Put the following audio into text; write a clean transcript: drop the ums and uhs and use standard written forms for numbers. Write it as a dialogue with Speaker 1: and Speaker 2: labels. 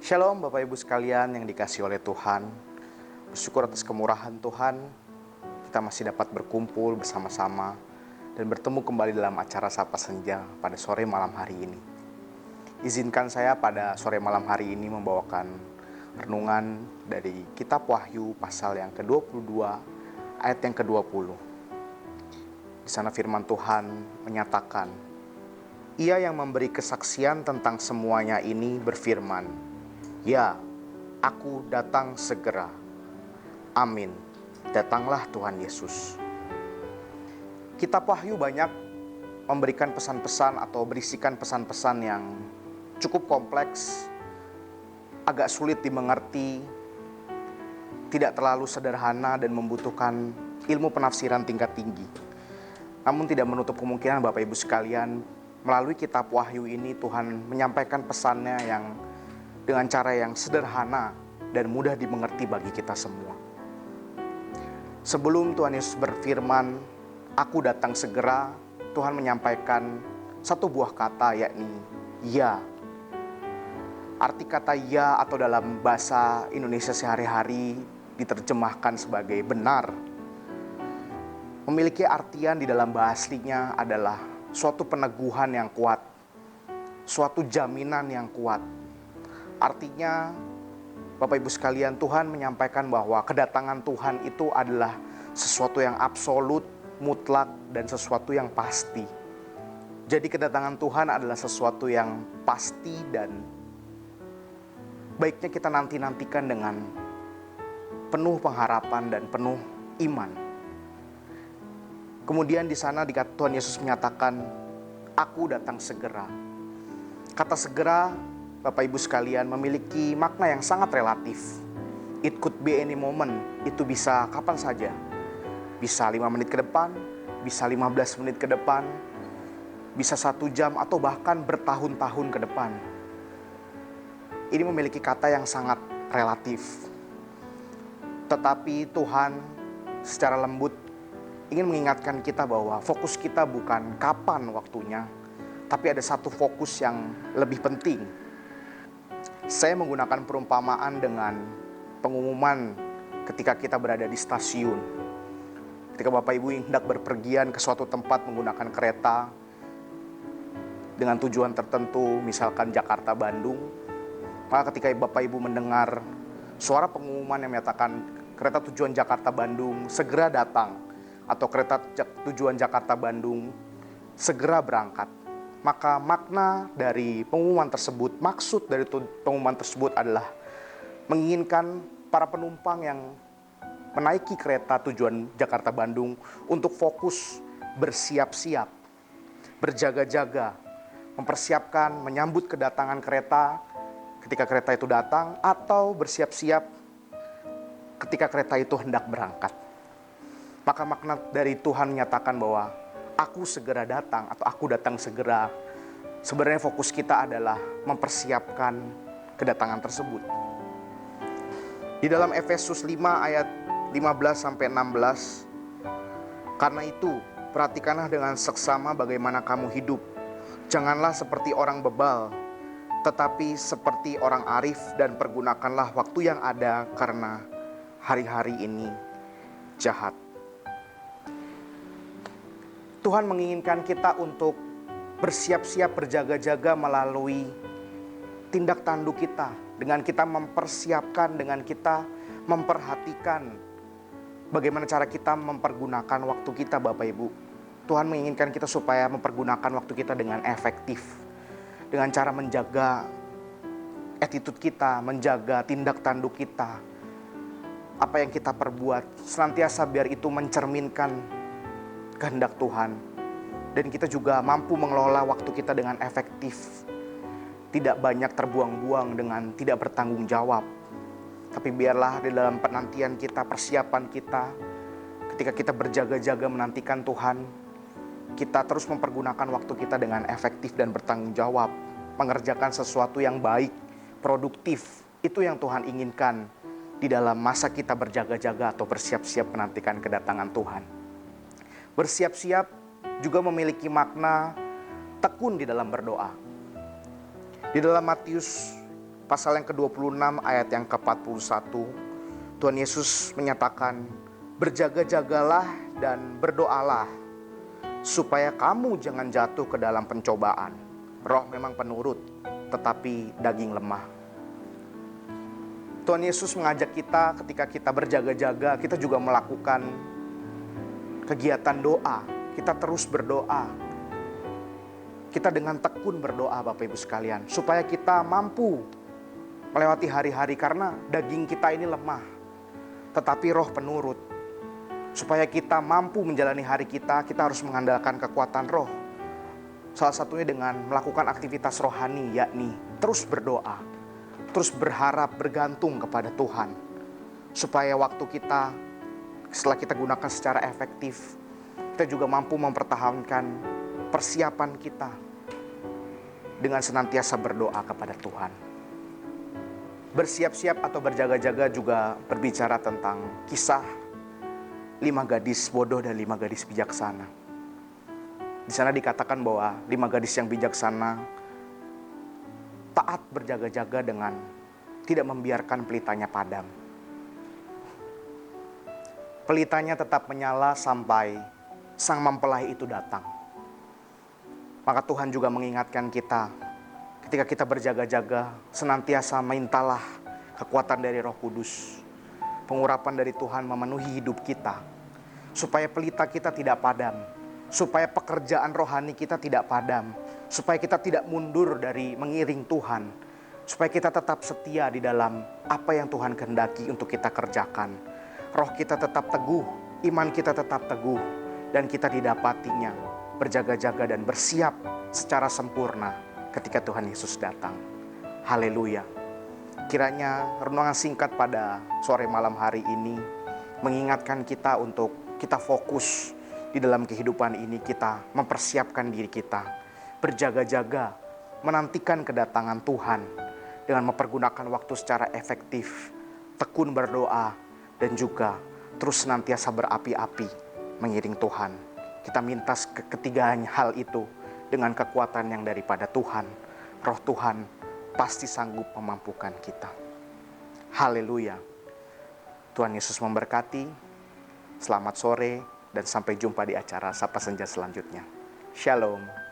Speaker 1: Shalom Bapak Ibu sekalian yang dikasihi oleh Tuhan. Bersyukur atas kemurahan Tuhan, kita masih dapat berkumpul bersama-sama dan bertemu kembali dalam acara Sapa Senja pada sore malam hari ini. Izinkan saya pada sore malam hari ini membawakan renungan dari Kitab Wahyu pasal yang ke-22 ayat yang ke-20. Di sana firman Tuhan menyatakan, Ia yang memberi kesaksian tentang semuanya ini berfirman, Ya, aku datang segera. Amin. Datanglah Tuhan Yesus. Kitab Wahyu banyak memberikan pesan-pesan atau berisikan pesan-pesan yang cukup kompleks, agak sulit dimengerti, tidak terlalu sederhana dan membutuhkan ilmu penafsiran tingkat tinggi. Namun tidak menutup kemungkinan Bapak Ibu sekalian, melalui kitab Wahyu ini Tuhan menyampaikan pesannya yang dengan cara yang sederhana dan mudah dimengerti bagi kita semua. Sebelum Tuhan Yesus berfirman, Aku datang segera, Tuhan menyampaikan satu buah kata, yakni Ya. Arti kata Ya atau dalam bahasa Indonesia sehari-hari diterjemahkan sebagai benar, memiliki artian di dalam bahasa aslinya adalah suatu peneguhan yang kuat, suatu jaminan yang kuat. Artinya, Bapak Ibu sekalian, Tuhan menyampaikan bahwa kedatangan Tuhan itu adalah sesuatu yang absolut, mutlak, dan sesuatu yang pasti. Jadi kedatangan Tuhan adalah sesuatu yang pasti dan baiknya kita nantikan dengan penuh pengharapan dan penuh iman. Kemudian di sana Tuhan Yesus menyatakan, Aku datang segera. Kata segera, Bapak Ibu sekalian, memiliki makna yang sangat relatif. It could be any moment. Itu bisa kapan saja. Bisa 5 menit ke depan, bisa 15 menit ke depan, bisa 1 jam atau bahkan bertahun-tahun ke depan. Ini memiliki kata yang sangat relatif. Tetapi Tuhan secara lembut ingin mengingatkan kita bahwa fokus kita bukan kapan waktunya, tapi ada satu fokus yang lebih penting. Saya menggunakan perumpamaan dengan pengumuman ketika kita berada di stasiun. Ketika Bapak Ibu hendak berpergian ke suatu tempat menggunakan kereta dengan tujuan tertentu, misalkan Jakarta-Bandung, maka ketika Bapak Ibu mendengar suara pengumuman yang menyatakan kereta tujuan Jakarta-Bandung segera datang, atau kereta tujuan Jakarta-Bandung segera berangkat, maka makna dari pengumuman tersebut, maksud dari pengumuman tersebut adalah menginginkan para penumpang yang menaiki kereta tujuan Jakarta-Bandung untuk fokus bersiap-siap, berjaga-jaga, mempersiapkan menyambut kedatangan kereta ketika kereta itu datang, atau bersiap-siap ketika kereta itu hendak berangkat. Maka makna dari Tuhan menyatakan bahwa Aku segera datang atau aku datang segera. Sebenarnya fokus kita adalah mempersiapkan kedatangan tersebut. Di dalam Efesus 5 ayat 15-16, Karena itu, perhatikanlah dengan seksama bagaimana kamu hidup. Janganlah seperti orang bebal, tetapi seperti orang arif, dan pergunakanlah waktu yang ada karena hari-hari ini jahat. Tuhan menginginkan kita untuk bersiap-siap, berjaga-jaga melalui tindak tanduk kita. Dengan kita mempersiapkan, dengan kita memperhatikan bagaimana cara kita mempergunakan waktu kita, Bapak Ibu. Tuhan menginginkan kita supaya mempergunakan waktu kita dengan efektif. Dengan cara menjaga attitude kita, menjaga tindak tanduk kita. Apa yang kita perbuat, senantiasa biar itu mencerminkan kehendak Tuhan. Dan kita juga mampu mengelola waktu kita dengan efektif. Tidak banyak terbuang-buang dengan tidak bertanggung jawab. Tapi biarlah di dalam penantian kita, persiapan kita, ketika kita berjaga-jaga menantikan Tuhan, kita terus mempergunakan waktu kita dengan efektif dan bertanggung jawab. Mengerjakan sesuatu yang baik, produktif. Itu yang Tuhan inginkan di dalam masa kita berjaga-jaga atau bersiap-siap menantikan kedatangan Tuhan. Bersiap-siap juga memiliki makna tekun di dalam berdoa. Di dalam Matius pasal yang ke-26 ayat yang ke-41, Tuhan Yesus menyatakan, berjaga-jagalah dan berdoalah supaya kamu jangan jatuh ke dalam pencobaan. Roh memang penurut, tetapi daging lemah. Tuhan Yesus mengajak kita ketika kita berjaga-jaga, kita juga melakukan kegiatan doa. Kita terus berdoa. Kita dengan tekun berdoa Bapak Ibu sekalian, supaya kita mampu melewati hari-hari, karena daging kita ini lemah, tetapi roh penurut. Supaya kita mampu menjalani hari kita harus mengandalkan kekuatan roh. Salah satunya dengan melakukan aktivitas rohani, yakni terus berdoa, terus berharap, bergantung kepada Tuhan. Supaya waktu kita, setelah kita gunakan secara efektif, kita juga mampu mempertahankan persiapan kita dengan senantiasa berdoa kepada Tuhan. Bersiap-siap atau berjaga-jaga juga berbicara tentang kisah 5 gadis bodoh dan 5 gadis bijaksana. Di sana dikatakan bahwa 5 gadis yang bijaksana taat berjaga-jaga dengan tidak membiarkan pelitanya padam. Pelitanya tetap menyala sampai sang mempelai itu datang. Maka Tuhan juga mengingatkan kita, ketika kita berjaga-jaga, senantiasa mintalah kekuatan dari Roh Kudus. Pengurapan dari Tuhan memenuhi hidup kita, supaya pelita kita tidak padam, supaya pekerjaan rohani kita tidak padam, supaya kita tidak mundur dari mengiring Tuhan, supaya kita tetap setia di dalam apa yang Tuhan kehendaki untuk kita kerjakan. Roh kita tetap teguh, iman kita tetap teguh, dan kita didapatinya berjaga-jaga dan bersiap secara sempurna ketika Tuhan Yesus datang. Haleluya. Kiranya renungan singkat pada sore malam hari ini mengingatkan kita untuk kita fokus di dalam kehidupan ini, kita mempersiapkan diri kita, berjaga-jaga, menantikan kedatangan Tuhan dengan mempergunakan waktu secara efektif, tekun berdoa, dan juga terus senantiasa berapi-api mengiring Tuhan. Kita minta ketiga hal itu dengan kekuatan yang daripada Tuhan. Roh Tuhan pasti sanggup memampukan kita. Haleluya. Tuhan Yesus memberkati. Selamat sore dan sampai jumpa di acara Sapa Senja selanjutnya. Shalom.